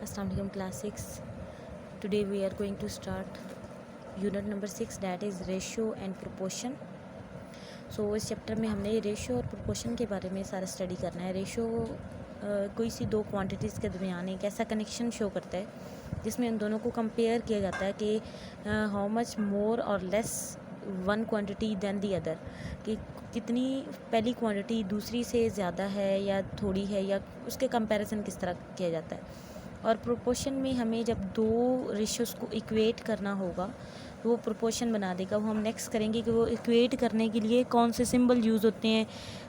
Assalamu alaikum class 6. Today we are going to start unit number 6, that is ratio and proportion. So इस chapter में हमने ratio और proportion के बारे में सारा स्टडी करना है. रेशियो कोई सी दो क्वांटिटीज़ के दरमियान एक ऐसा कनेक्शन शो करता है जिसमें उन दोनों को कंपेयर किया जाता है कि हाउ मच मोर और less one quantity than the other, कि कितनी पहली क्वांटिटी दूसरी से ज़्यादा है या थोड़ी है, या उसके कंपैरिजन किस तरह किया जाता है. और प्रोपोर्शन में हमें जब दो रेशियोज़ को इक्वेट करना होगा तो वो प्रोपोर्शन बना देगा. वो हम नेक्स्ट करेंगे कि वो इक्वेट करने के लिए कौन से सिंबल यूज़ होते हैं,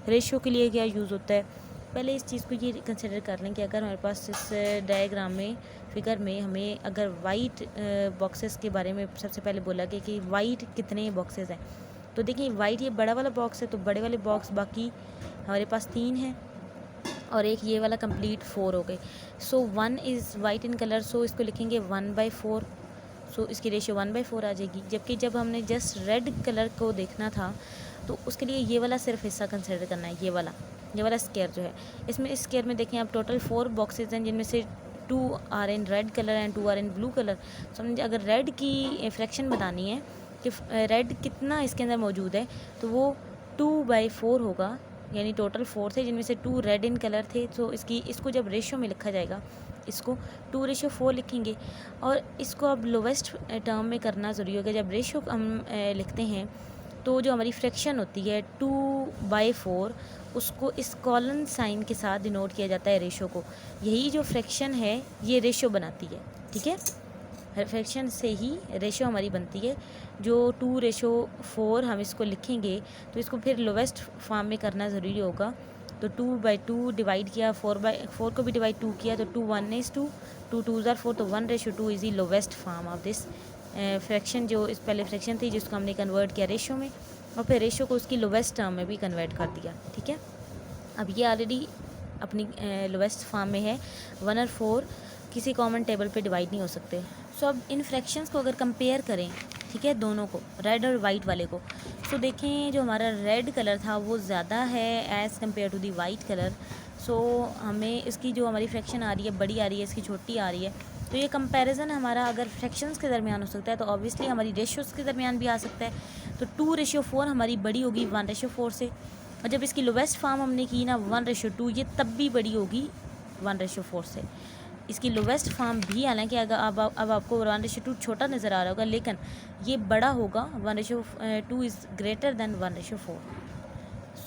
रेशियो के लिए क्या यूज़ होता है. पहले इस चीज़ को ये कंसिडर कर लें कि अगर हमारे पास इस डायग्राम में फिगर में हमें अगर वाइट बॉक्सेस के बारे में सबसे पहले बोला गया कि वाइट कितने बॉक्सेस हैं, तो देखिए वाइट ये बड़ा वाला बॉक्स है, तो बड़े वाले बॉक्स बाकी हमारे पास 3 हैं और एक ये वाला कंप्लीट 4 हो गए. सो 1 इज़ वाइट इन कलर, सो इसको लिखेंगे 1/4. सो इसकी रेशियो 1/4 आ जाएगी. जबकि जब हमने जस्ट रेड कलर को देखना था तो उसके लिए ये वाला सिर्फ हिस्सा कंसिडर करना है, ये वाला स्क्वायर जो है. इसमें इस स्क्वायर में देखें आप टोटल 4 बॉक्सेस हैं जिनमें से 2 are in red colour and 2 are in blue colour. समझे, अगर रेड की फ्रैक्शन बतानी है कि रेड कितना इसके अंदर मौजूद है तो वो 2/4 होगा, यानी टोटल 4 थे जिनमें से 2 रेड इन कलर थे. तो इसको जब रेशियो में लिखा जाएगा इसको 2/4 लिखेंगे. और इसको अब लोवेस्ट टर्म में करना ज़रूरी होगा. जब रेशियो हम लिखते हैं तो जो हमारी फ्रैक्शन होती है 2/4 उसको इस कॉलन साइन के साथ डिनोट किया जाता है रेशियो को. यही जो फ्रैक्शन है ये रेशियो बनाती है, ठीक है. फ्रैक्शन से ही रेशियो हमारी बनती है. जो 2/4 हम इसको लिखेंगे तो इसको फिर लोवेस्ट फॉर्म में करना ज़रूरी होगा. तो 2/2 डिवाइड किया, 4/4 को भी डिवाइड 2 किया, तो 2 1 is 2, 2 2s are 4, तो 1/2 is the lowest form of this fraction. जो इस पहले फ्रैक्शन थी जिसको हमने कन्वर्ट किया रेशियो में और फिर रेशियो को उसकी लोवेस्ट टर्म में भी कन्वर्ट कर दिया, ठीक है. अब ये ऑलरेडी अपनी लोवेस्ट फॉर्म में है. 1 और 4 किसी कॉमन टेबल पे डिवाइड नहीं हो सकते. सो अब इन फ्रैक्शंस को अगर कंपेयर करें, ठीक है, दोनों को, रेड और वाइट वाले को, तो देखें जो हमारा रेड कलर था वो ज़्यादा है as compare to the white colour. So हमें इसकी जो हमारी फ्रैक्शन आ रही है बड़ी आ रही है, इसकी छोटी आ रही है. तो ये कंपैरिजन हमारा अगर फ्रैक्शंस के दरमियान हो सकता है तो ऑब्वियसली हमारी रेशियोज़ के दरमियान भी आ सकता है. तो 2/4 हमारी बड़ी होगी 1/4 से, और जब इसकी लोवेस्ट फॉर्म हमने की ना 1/2, ये तब भी बड़ी होगी 1/4 से. इसकी लोवेस्ट फॉर्म भी, हालांकि अगर अब आपको 1/2 छोटा नज़र आ रहा होगा, लेकिन ये बड़ा होगा. 1/2 is greater than 1/4.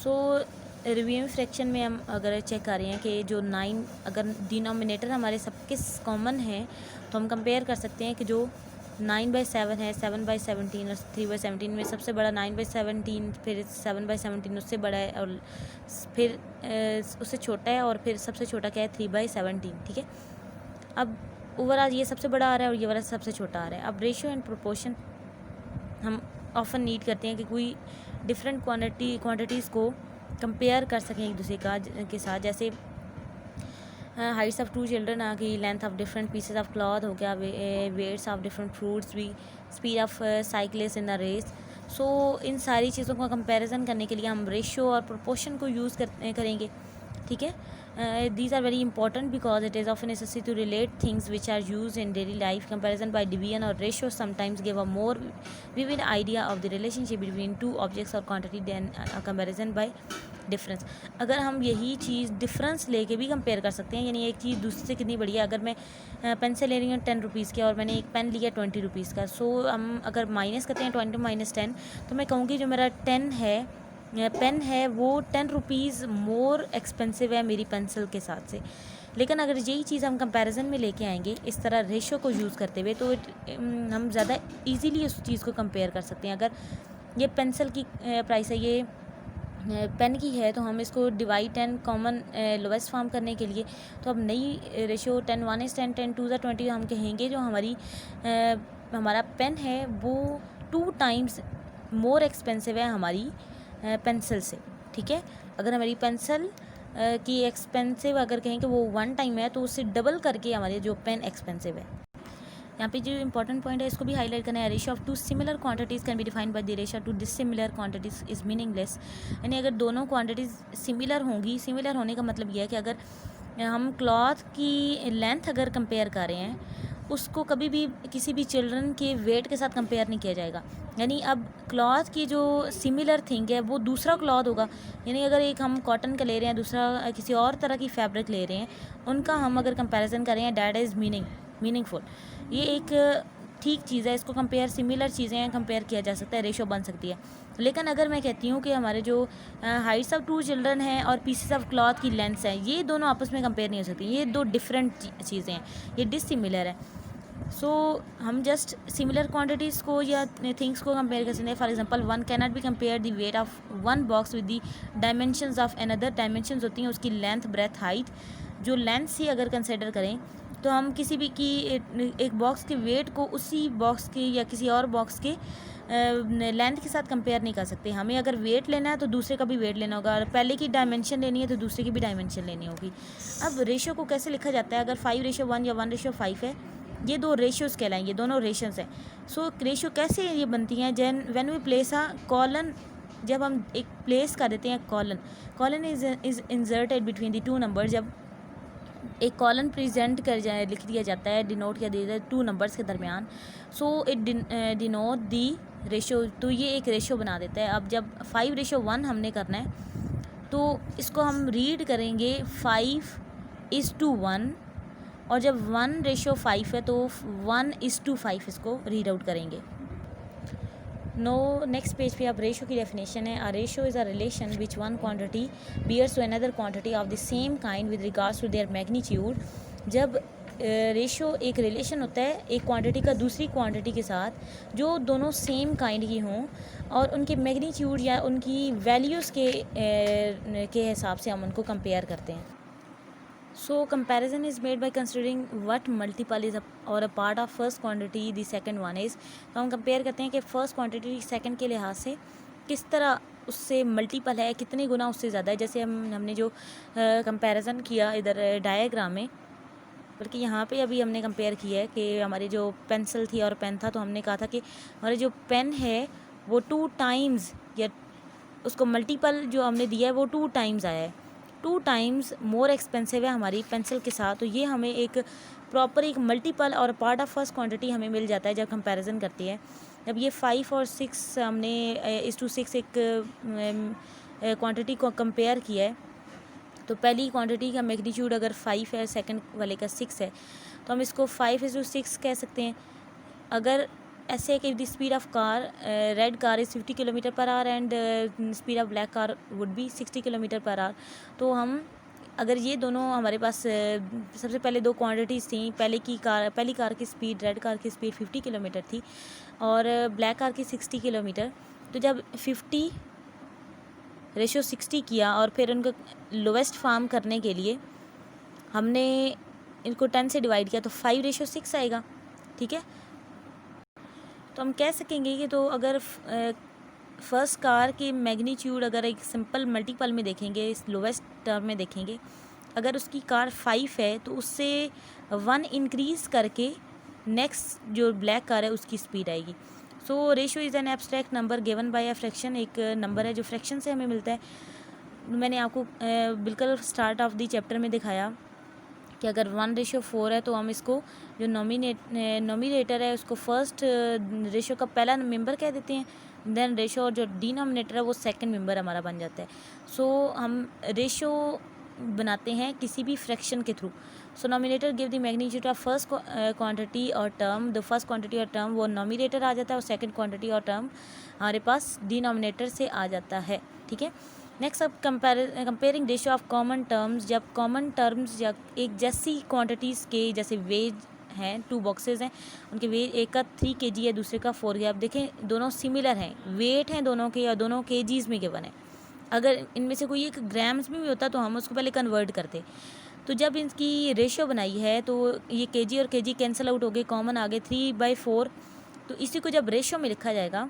So reviewing fraction में हम अगर चेक कर रहे हैं कि जो 9, अगर डिनोमिनेटर हमारे सबके कॉमन है तो हम कंपेयर कर सकते हैं कि जो 9/7 है, 7/17 और 3/17 में सबसे बड़ा 9/17, फिर 7/17 उससे बड़ा है, और फिर उससे छोटा है, और फिर सबसे छोटा क्या है 3/17, ठीक है. अब ओवरऑल ये सबसे बड़ा आ रहा है और ये वाला सबसे छोटा आ रहा है. अब रेशियो एंड प्रोपोर्शन हम ऑफन नीड करते हैं कि कोई डिफरेंट क्वांटिटीज़ को कंपेयर कर सकें एक दूसरे के साथ. जैसे हाइट्स ऑफ 2 चिल्ड्रन आ गई, length of different pieces of cloth हो गया, वेट्स ऑफ डिफरेंट फ्रूट्स भी, speed of cyclist in the race. So इन सारी चीज़ों का कंपैरिजन करने के लिए हम रेशियो और प्रोपोर्शन को यूज़ करेंगे, ठीक है. These are very important because it is often necessary to relate things which are used in daily life. Comparison by division or ratio sometimes give a more vivid idea of the relationship between two objects or quantity than a comparison by difference. अगर हम यही चीज़ difference लेके भी compare कर सकते हैं, यानी एक चीज़ दूसरे से कितनी बढ़िया. अगर मैं पेंसिल ले रही हूँ 10 रुपीज़ की और मैंने एक पेन लिया 20 रुपीज़ का, सो हम अगर माइनस करते हैं 20 - 10, तो मैं कहूँगी जो मेरा 10 है पेन है वो 10 रुपीज़ मोर एक्सपेंसिव है मेरी पेंसिल के साथ से. लेकिन अगर यही चीज़ हम कंपैरिजन में लेके आएंगे इस तरह रेशियो को यूज़ करते हुए, तो हम ज़्यादा इजीली उस चीज़ को कंपेयर कर सकते हैं. अगर ये पेंसिल की प्राइस है, ये पेन की है, तो हम इसको divide and common lowest form करने के लिए तो अब नई रेशियो 10 1 is 10, 10 2 is 20 हम कहेंगे जो हमारा पेन है वो 2 टाइम्स मोर एक्सपेंसिव है हमारी पेंसिल से, ठीक है. अगर हमारी पेंसिल की एक्सपेंसिव अगर कहें कि वो 1 टाइम है तो उससे डबल करके हमारी जो पेन एक्सपेंसिव है. यहाँ पे जो इंपॉर्टेंट पॉइंट है इसको भी हाईलाइट करना है. Ratio of 2 similar quantities can be defined by the ratio two dissimilar quantities is meaningless. यानी अगर दोनों क्वांटिटीज़ सिमिलर होंगी, सिमिलर होने का मतलब यह है कि अगर हम क्लॉथ की लेंथ अगर कंपेयर कर रहे हैं, उसको कभी भी किसी भी चिल्ड्रन के वेट के साथ कंपेयर नहीं किया जाएगा। यानी अब क्लॉथ की जो सिमिलर थिंग है वो दूसरा क्लॉथ होगा। यानी अगर एक हम कॉटन का ले रहे हैं, दूसरा किसी और तरह की फैब्रिक ले रहे हैं, उनका हम अगर कंपैरिजन कर रहे हैं, डैट इज़ मीनिंगफुल। ये एक ठीक चीज़ है, इसको कंपेयर सिमिलर चीज़ें कंपेयर किया जा सकता है, रेशो बन सकती है। लेकिन अगर मैं कहती हूँ कि हमारे जो हाइट्स ऑफ 2 चिल्ड्रन हैं और पीसेस ऑफ क्लॉथ की लेंथ्स हैं, ये दोनों आपस में कंपेयर नहीं हो सकती, ये 2 डिफरेंट चीज़ें हैं, ये डिसिमिलर है। सो हम जस्ट सिमिलर क्वांटिटीज़ को या थिंग्स को कंपेयर कर सकते हैं। For example, one cannot be compare the weight of one box with the dimensions of another. Dimensions होती हैं उसकी लेंथ, ब्रेथ, हाइट। जो लेंथ ही अगर कंसिडर करें तो हम किसी भी की एक बॉक्स के वेट को उसी बॉक्स के या किसी और बॉक्स के लेंथ के साथ कंपेयर नहीं कर सकते। हमें अगर वेट लेना है तो दूसरे का भी वेट लेना होगा, और पहले की डायमेंशन लेनी है तो दूसरे की भी डायमेंशन लेनी होगी। अब रेशो को कैसे लिखा जाता है? अगर 5:1 या 1:5 है, ये 2 रेशियोज़ कहलाएंगे, दोनों रेशंस हैं। सो रेशियो कैसे ये बनती हैं? When we place a colon, जब हम एक प्लेस कर देते हैं colon is inserted between the 2 number. जब एक कॉलन प्रेजेंट लिख दिया जाता है, डिनोट किया दिया जाता है 2 नंबर्स के दरमियान, so it denote the ratio, तो ये एक रेशो बना देता है। अब जब 5:1 हमने करना है तो इसको हम रीड करेंगे 5:1, और जब 1:5 है तो 1:5 इसको रीड आउट करेंगे। नेक्स्ट पेज पे आप रेशो की डेफिनेशन है। A ratio is a relation which one quantity bears to another quantity of the same kind with regards to their magnitude. जब रेशो एक रिलेशन होता है एक क्वांटिटी का दूसरी क्वांटिटी के साथ, जो दोनों सेम काइंड की हों और उनके मैग्नीट्यूड या उनकी वैल्यूज़ के हिसाब से हम उनको कंपेयर करते हैं। So comparison is made by considering what multiple is or a part of first quantity the second one is। तो हम कंपेयर करते हैं कि फर्स्ट क्वांटिटी सेकंड के लिहाज से किस तरह उससे मल्टीपल है, कितने गुना उससे ज़्यादा है। जैसे हमने जो कंपैरिजन किया इधर डायग्राम में, बल्कि यहाँ पे अभी हमने कंपेयर किया है कि हमारी जो पेंसिल थी और पेन था, तो हमने कहा था कि हमारे जो पेन है वो 2 टाइम्स, या उसको मल्टीपल जो हमने दिया है वो 2 टाइम्स आया है, 2 टाइम्स मोर एक्सपेंसिव है हमारी पेंसिल के साथ। तो ये हमें एक प्रॉपर एक मल्टीपल और पार्ट ऑफ फर्स्ट क्वांटिटी हमें मिल जाता है जब कंपैरिजन करती है। जब ये 5 और 6 हमने 1:6 एक क्वांटिटी को कंपेयर किया है, तो पहली क्वांटिटी का मैग्नीट्यूड अगर 5 है, सेकंड वाले का 6 है, तो हम इसको 5:6 कह सकते हैं। अगर ऐसे है कि the speed of car, red car is 50 kilometre per hour and speed of black car would be 60 kilometre per hour. तो हम अगर ये दोनों हमारे पास सबसे पहले 2 क्वांटिटीज़ थी, पहली कार की स्पीड, रेड कार की स्पीड 50 किलोमीटर थी और ब्लैक कार की 60 किलोमीटर। तो जब 50:60 किया और फिर उनको लोवेस्ट फॉर्म करने के लिए हमने इनको 10 से डिवाइड किया, तो 5:6 आएगा। ठीक है, तो हम कह सकेंगे कि तो अगर फर्स्ट कार के मैग्नीट्यूड अगर एक सिंपल मल्टीपल में देखेंगे, इस लोवेस्ट टर्म में देखेंगे, अगर उसकी कार 5 है तो उससे 1 इंक्रीज़ करके नेक्स्ट जो ब्लैक कार है उसकी स्पीड आएगी। So ratio is an abstract number given by a fraction. एक नंबर है जो फ्रैक्शन से हमें मिलता है। मैंने आपको बिल्कुल स्टार्ट ऑफ दी चैप्टर में दिखाया कि अगर 1:4 है तो हम इसको जो नोमिनेटर है उसको फर्स्ट रेशो का पहला मेंबर कह देते हैं, देन रेशो और जो डिनोमिनेटर है वो सेकंड मेंबर हमारा बन जाता है। सो हम रेशो बनाते हैं किसी भी फ्रैक्शन के through. So nominator give the magnitude of first quantity और टर्म। द फर्स्ट क्वांटिटी और टर्म वो नोमिनेटर आ जाता है और सेकंड क्वांटिटी और टर्म हमारे पास डिनोमिनेटर से आ जाता है। ठीक है, नेक्स्ट अब comparing ratio of common terms. जब कॉमन टर्म्स या एक जैसी क्वांटिटीज़ के, जैसे वेज हैं, 2 बॉक्सेस हैं, उनके वेट एक का 3 kg है, दूसरे का 4 kg। आप देखें दोनों सिमिलर हैं, वेट हैं दोनों के, या दोनों kgs में गिवन है। अगर इनमें से कोई एक ग्राम्स में भी होता तो हम उसको पहले कन्वर्ट करते। तो जब इनकी रेशो बनाई है तो ये kg और kg कैंसिल आउट हो गए, कॉमन आ गए 3/4। तो इसी को जब रेशो में लिखा जाएगा,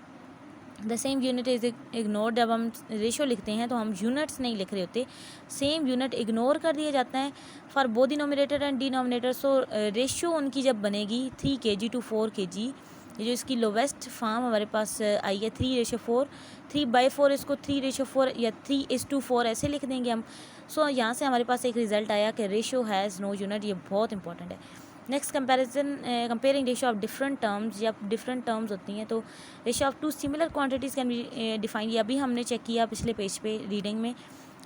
the same unit is ignore. जब हम रेशो लिखते हैं तो हम यूनिट्स नहीं लिख रहे होते, सेम यूनिट इग्नोर कर दिया जाता है for both denominator and denominator. So ratio उनकी जब बनेगी 3 kg to 4 kg, ये जो इसकी लोवेस्ट फॉर्म हमारे पास आई है 3:4, 3/4 इसको 3:4 या 3:4 ऐसे लिख देंगे हम। सो यहाँ से हमारे पास एक रिजल्ट आया कि रेशियो हैज़ नो यूनिट, ये बहुत इंपॉर्टेंट है। Next comparing ratio of different terms, या डिफरेंट टर्म्स होती हैं तो ratio of two similar quantities can be define, ये अभी हमने चेक किया पिछले पेज पे रीडिंग में।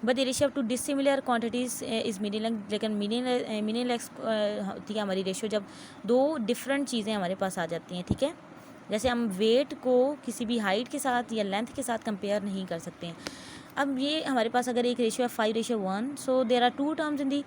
But the ratio of to dissimilar quantities is meaningless, लेकिन मीनिंगलेस होती है हमारी रेशियो जब दो डिफरेंट चीज़ें हमारे पास आ जाती हैं, ठीक है। जैसे हम वेट को किसी भी हाइट के साथ या लेंथ के साथ कंपेयर नहीं कर सकते हैं। अब ये हमारे पास अगर एक रेशियो है 5:1, so there are two terms in the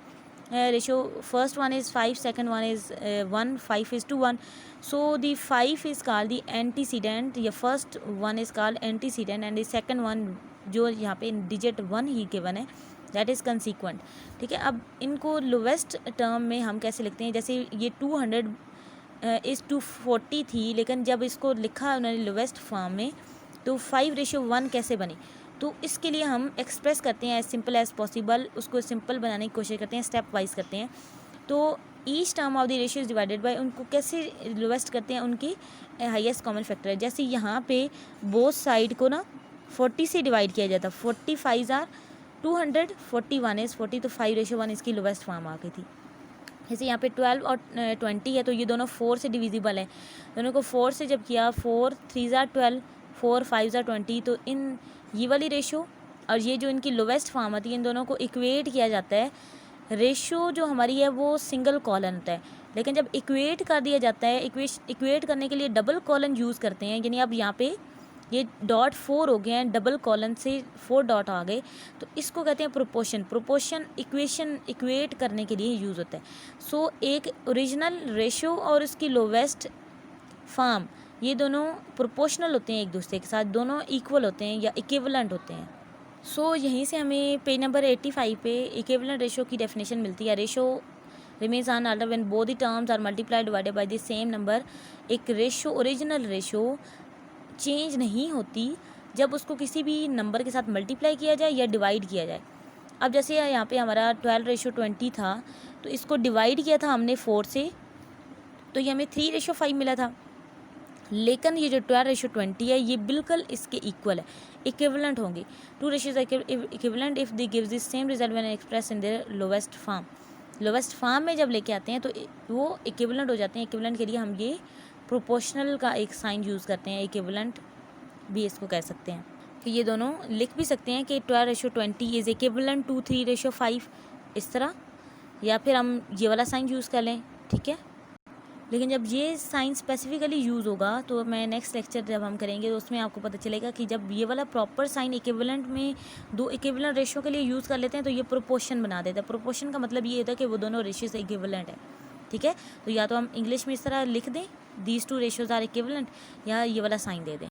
ratio. First one is 5, second one is 1, 5:1. So the 5 is called the antecedent, या first one is called antecedent and the second one जो यहाँ पे digit 1 ही given है that is consequent, ठीक है। अब इनको lowest term में हम कैसे लिखते हैं, जैसे ये 200 इस 240 थी, लेकिन जब इसको लिखा उन्होंने लोवेस्ट फॉर्म में तो 5:1 कैसे बनी, तो इसके लिए हम एक्सप्रेस करते हैं एज सिंपल एज पॉसिबल, उसको सिंपल बनाने की कोशिश करते हैं, स्टेप वाइज करते हैं। तो each term of the ratio is divided by, उनको कैसे लोवेस्ट करते हैं, उनकी हाईएस्ट कॉमन फैक्टर है। जैसे यहाँ पे बोथ साइड को ना 40 से डिवाइड किया जाता, 45 आर 200, 41 इज़ 40, तो 5:1 इसकी लोवेस्ट फॉर्म आ गई थी। जैसे यहाँ पे 12 और 20 है तो ये दोनों 4 से डिविजिबल है, दोनों को 4 से जब किया 4 3 ज़ार 12, 4 5 ज़ार 20, तो इन ये वाली रेशो और ये जो इनकी लोवेस्ट फॉर्म आती है इन दोनों को इक्वेट किया जाता है। रेशो जो हमारी है वो सिंगल कॉलन होता है, लेकिन जब इक्वेट कर दिया जाता है, इक्वेट करने के लिए डबल कॉलन यूज़ करते हैं, यानी अब यहाँ पे ये डॉट 4 हो गए हैं, डबल कॉलन से 4 डॉट आ गए, तो इसको कहते हैं प्रोपोर्शन इक्वेशन इक्वेट करने के लिए यूज़ होता है। सो एक ओरिजिनल रेशो और इसकी लोवेस्ट फॉर्म ये दोनों प्रोपोर्शनल होते हैं एक दूसरे के साथ, दोनों इक्वल होते हैं या इक्विवेलेंट होते हैं। सो यहीं से हमें पेज नंबर 85 पे इक्विवेलेंट रेशो की डेफिनेशन मिलती है। Ratio remains on order when both the terms are multiplied divided by the same number. एक रेशो ओरिजिनल रेशो चेंज नहीं होती जब उसको किसी भी नंबर के साथ मल्टीप्लाई किया जाए या डिवाइड किया जाए। अब जैसे यहाँ पे हमारा 12:20 था, तो इसको डिवाइड किया था हमने 4 से, तो ये हमें 3:5 मिला था। लेकिन ये जो 12:20 है ये बिल्कुल इसके इक्वल है, इक्विवेलेंट होंगे। 2 ratios equivalent if they gives the same result when express in their lowest form. Lowest form में जब लेके आते हैं तो वो इक्विवेलेंट हो जाते हैं। इक्विवेलेंट के लिए हम ये प्रोपोर्शनल का एक साइन यूज़ करते हैं, इक्विवेलेंट भी इसको कह सकते हैं। कि ये दोनों लिख भी सकते हैं कि 12:20 इज़ इक्विवेलेंट टू 3:5 इस तरह, या फिर हम ये वाला साइन यूज़ कर लें, ठीक है। लेकिन जब ये साइन स्पेसिफिकली यूज़ होगा तो मैं नेक्स्ट लेक्चर जब हम करेंगे तो उसमें आपको पता चलेगा कि जब ये वाला प्रॉपर साइन इक्विवेलेंट में दो इक्विवेलेंट रेशियो के लिए यूज़ कर लेते हैं तो ये प्रोपोर्शन बना देता है। प्रोपोर्शन का मतलब ये होता है कि वो दोनों रेशियो से इक्विवेलेंट है, ठीक है। तो या तो हम इंग्लिश में इस तरह लिख दें these two ratios are equivalent, या ये वाला साइन दे दें।